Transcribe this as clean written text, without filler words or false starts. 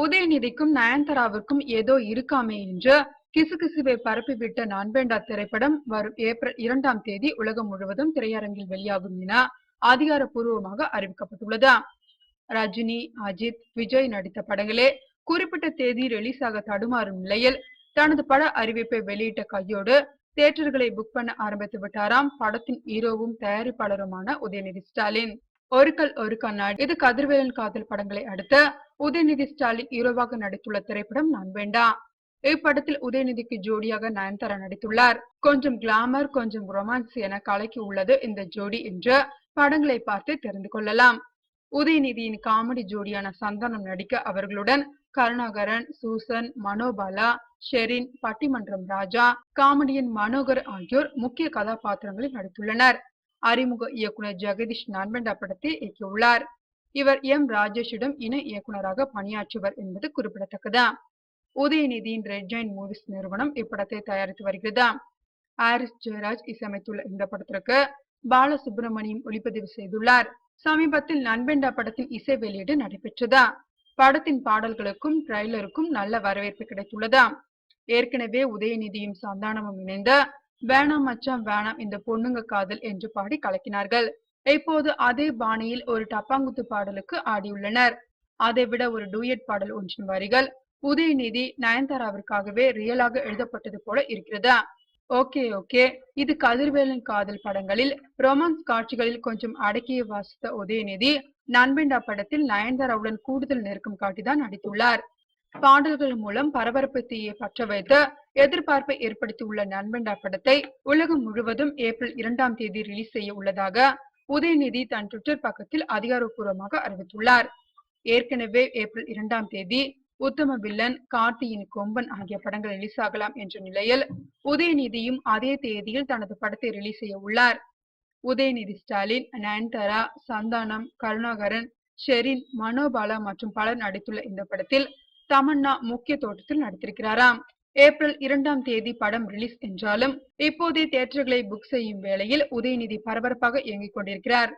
உதயநிதிக்கும் நயன்தாராவிற்கும் ஏதோ இருக்காமே என்று கிசுகிசுவை பரப்பிவிட்ட நான் வேண்டா திரைப்படம் வரும் ஏப்ரல் 2ஆம் தேதி உலகம் முழுவதும் திரையரங்கில் வெளியாகும் என அதிகாரப்பூர்வமாக அறிவிக்கப்பட்டுள்ளது. ரஜினி, அஜித், விஜய் நடித்த படங்களே குறிப்பிட்ட தேதி ரிலீஸ் ஆக தடுமாறும் நிலையில் தனது பட அறிவிப்பை வெளியிட்ட கையோடு தியேட்டர்களை புக் பண்ண ஆரம்பித்து விட்டாராம் படத்தின் ஹீரோவும் தயாரிப்பாளருமான உதயநிதி ஸ்டாலின். ஒரு கல் ஒரு கண்ணாடி இது கதிர்வேலன் காதல் படங்களை அடுத்து உதயநிதி ஸ்டாலின் ஹீரோவாக நடித்துள்ள திரைப்படம் நான் வேண்டா. இப்படத்தில் உதயநிதிக்கு ஜோடியாக நயன்தாரா நடித்துள்ளார். கொஞ்சம் கிளாமர், கொஞ்சம் ரொமான்ஸ் என கலக்கி உள்ளது இந்த ஜோடி என்று படங்களை பார்த்து தெரிந்து கொள்ளலாம். உதயநிதியின் காமெடி ஜோடியான சந்தானம் நடிக்க அவர்களுடன் கருணாகரன், சூசன், மனோபாலா, ஷெரின், பட்டிமன்றம் ராஜா, காமெடியன் மனோகர் ஆகியோர் முக்கிய கதாபாத்திரங்களில் நடித்துள்ளனர். அறிமுக இயக்குனர் ஜெகதீஷ் நான் வேண்டா படத்தை இயக்கியுள்ளார். இவர் எம் ராஜேஷிடம் இணை இயக்குனராக பணியாற்றுவர் என்பது குறிப்பிடத்தக்கது. உதயநிதியின் ரெட் ஜெயண்ட் மூவிஸ் நிறுவனம் இப்படத்தை தயாரித்து வருகிறது. ஹாரிஸ் ஜெயராஜ் இசையமைத்துள்ள இந்த படத்திற்கு பாலசுப்ரமணியம் ஒளிப்பதிவு செய்துள்ளார். சமீபத்தில் நண்பேண்டா படத்தின் இசை வெளியீடு நடைபெற்றது. படத்தின் பாடல்களுக்கும் ட்ரைலருக்கும் நல்ல வரவேற்பு கிடைத்துள்ளது. ஏற்கனவே உதயநிதியும் சந்தானமும் இணைந்த வேணாம் மச்சான் வேணாம் இந்த பொண்ணுங்க காதல் என்று பாடி கலக்கினார்கள். இப்போது அதே பாணியில் ஒரு டப்பாங்குத்து பாடலுக்கு ஆடியுள்ளனர். அதைவிட ஒரு டூயட் பாடல் ஒன்றின் வரிகள் உதயநிதி நயன்தாராவிற்காகவே ரியலாக எழுதப்பட்டது போல இருக்கிறது. ஓகே இது கதிர்வேலன் காதல் படங்களில் ரொமான்ஸ் காட்சிகளில் கொஞ்சம் அடக்கிய வாசித்த உதயநிதி நண்பேண்டா படத்தில் நயன்தாராவுடன் கூடுதல் நெருக்கம் காட்டிதான் நடித்துள்ளார். பாடல்கள் மூலம் பரபரப்பு தீயை பற்ற வைத்து எதிர்பார்ப்பை ஏற்படுத்தியுள்ள நண்பேண்டா படத்தை உலகம் முழுவதும் ஏப்ரல் 2ஆம் தேதி ரிலீஸ் செய்ய உள்ளதாக உதயநிதி தன் ட்விட்டர் பக்கத்தில் அதிகாரப்பூர்வமாக அறிவித்துள்ளார். ஏற்கனவே ஏப்ரல் 2ஆம் தேதி உத்தம வில்லன், கார்த்தியின் கொம்பன் ஆகிய படங்கள் ரிலீஸ் ஆகலாம் என்ற நிலையில் உதயநிதியும் அதே தேதியில் தனது படத்தை ரிலீஸ் செய்ய உள்ளார். உதயநிதி ஸ்டாலின், நயன்தாரா, சந்தானம், கருணாகரன், ஷெரின், மனோபாலா மற்றும் பலர் நடித்துள்ள இந்த படத்தில் தமன்னா முக்கிய தோற்றத்தில் நடித்திருக்கிறாராம். ஏப்ரல் 2ஆம் தேதி படம் ரிலீஸ் என்றாலும் இப்போதே தியேட்டர்களை புக் செய்யும் வேளையில் உதயநிதி பரபரப்பாக இயங்கிக் கொண்டிருக்கிறார்.